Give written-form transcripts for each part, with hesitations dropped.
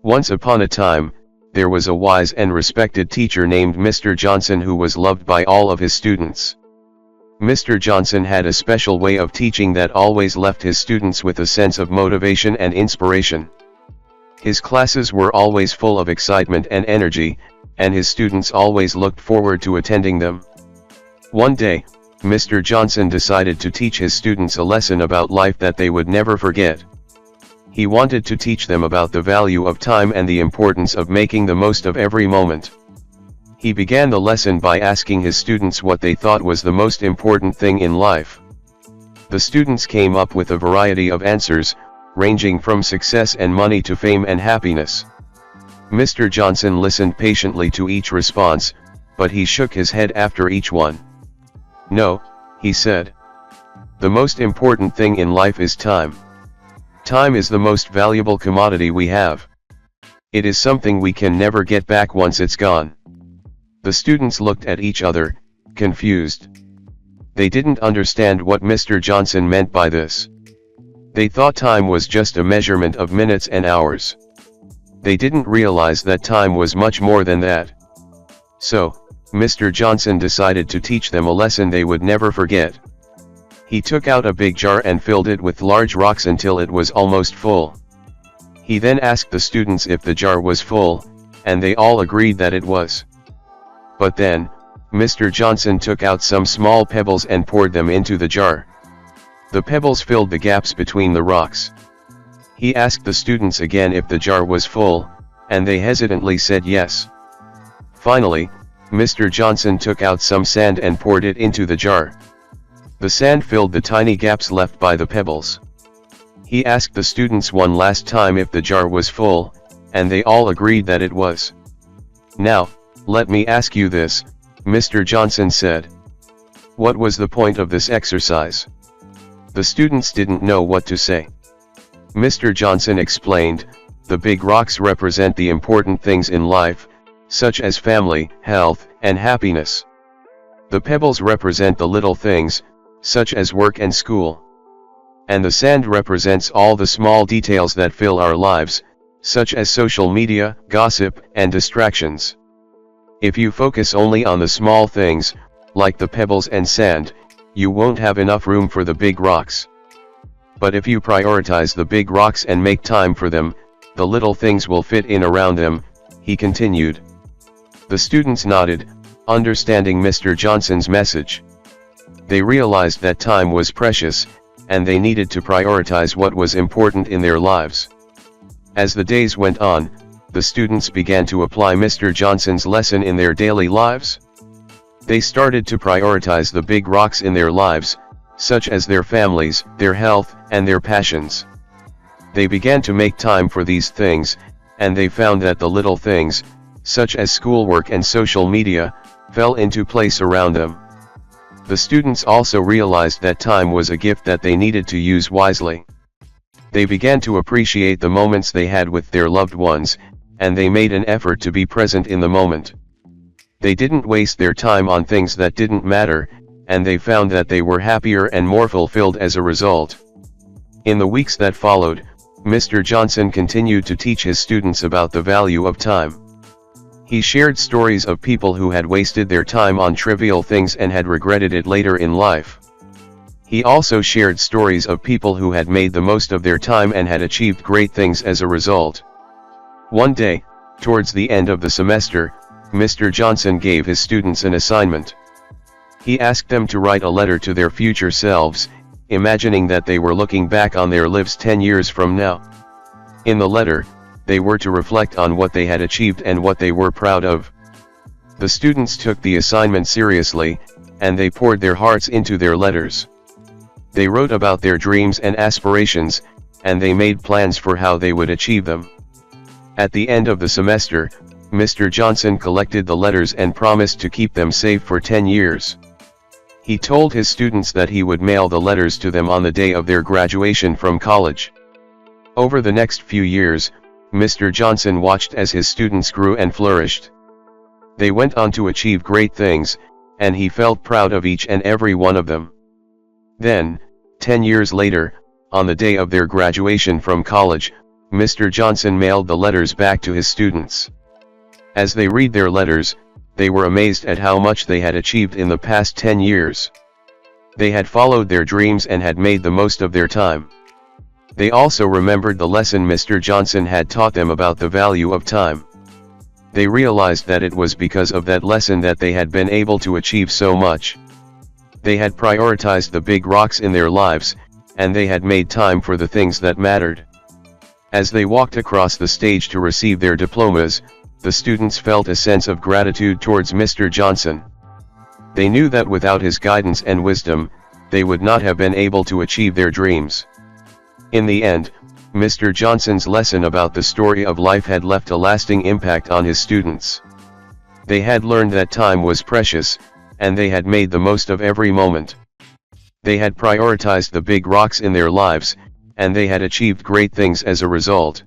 Once upon a time, there was a wise and respected teacher named Mr. Johnson who was loved by all of his students. Mr. Johnson had a special way of teaching that always left his students with a sense of motivation and inspiration. His classes were always full of excitement and energy, and his students always looked forward to attending them. One day, Mr. Johnson decided to teach his students a lesson about life that they would never forget. He wanted to teach them about the value of time and the importance of making the most of every moment. He began the lesson by asking his students what they thought was the most important thing in life. The students came up with a variety of answers, ranging from success and money to fame and happiness. Mr. Johnson listened patiently to each response, but he shook his head after each one. "No," he said. "The most important thing in life is time. Time is the most valuable commodity we have. It is something we can never get back once it's gone." The students looked at each other, confused. They didn't understand what Mr. Johnson meant by this. They thought time was just a measurement of minutes and hours. They didn't realize that time was much more than that. So, Mr. Johnson decided to teach them a lesson they would never forget. He took out a big jar and filled it with large rocks until it was almost full. He then asked the students if the jar was full, and they all agreed that it was. But then, Mr. Johnson took out some small pebbles and poured them into the jar. The pebbles filled the gaps between the rocks. He asked the students again if the jar was full, and they hesitantly said yes. Finally, Mr. Johnson took out some sand and poured it into the jar. The sand filled the tiny gaps left by the pebbles. He asked the students one last time if the jar was full, and they all agreed that it was. "Now, let me ask you this," Mr. Johnson said. "What was the point of this exercise?" The students didn't know what to say. Mr. Johnson explained, "The big rocks represent the important things in life, such as family, health, and happiness. The pebbles represent the little things, such as work and school. And the sand represents all the small details that fill our lives, such as social media, gossip, and distractions. If you focus only on the small things, like the pebbles and sand, you won't have enough room for the big rocks. But if you prioritize the big rocks and make time for them, the little things will fit in around them," he continued. The students nodded, understanding Mr. Johnson's message. They realized that time was precious, and they needed to prioritize what was important in their lives. As the days went on, the students began to apply Mr. Johnson's lesson in their daily lives. They started to prioritize the big rocks in their lives, such as their families, their health, and their passions. They began to make time for these things, and they found that the little things, such as schoolwork and social media, fell into place around them. The students also realized that time was a gift that they needed to use wisely. They began to appreciate the moments they had with their loved ones, and they made an effort to be present in the moment. They didn't waste their time on things that didn't matter, and they found that they were happier and more fulfilled as a result. In the weeks that followed, Mr. Johnson continued to teach his students about the value of time. He shared stories of people who had wasted their time on trivial things and had regretted it later in life. He also shared stories of people who had made the most of their time and had achieved great things as a result. One day, towards the end of the semester, Mr. Johnson gave his students an assignment. He asked them to write a letter to their future selves, imagining that they were looking back on their lives 10 years from now. In the letter, they were to reflect on what they had achieved and what they were proud of. The students took the assignment seriously, and they poured their hearts into their letters. They wrote about their dreams and aspirations, and they made plans for how they would achieve them. At the end of the semester, Mr. Johnson collected the letters and promised to keep them safe for 10 years. He told his students that he would mail the letters to them on the day of their graduation from college. Over the next few years, Mr. Johnson watched as his students grew and flourished. They went on to achieve great things, and he felt proud of each and every one of them. Then, 10 years later, on the day of their graduation from college, Mr. Johnson mailed the letters back to his students. As they read their letters, they were amazed at how much they had achieved in the past 10 years. They had followed their dreams and had made the most of their time. They also remembered the lesson Mr. Johnson had taught them about the value of time. They realized that it was because of that lesson that they had been able to achieve so much. They had prioritized the big rocks in their lives, and they had made time for the things that mattered. As they walked across the stage to receive their diplomas, the students felt a sense of gratitude towards Mr. Johnson. They knew that without his guidance and wisdom, they would not have been able to achieve their dreams. In the end, Mr. Johnson's lesson about the story of life had left a lasting impact on his students. They had learned that time was precious, and they had made the most of every moment. They had prioritized the big rocks in their lives, and they had achieved great things as a result.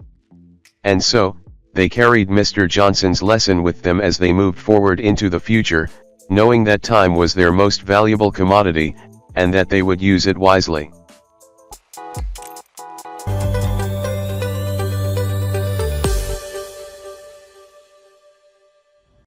And so, they carried Mr. Johnson's lesson with them as they moved forward into the future, knowing that time was their most valuable commodity, and that they would use it wisely.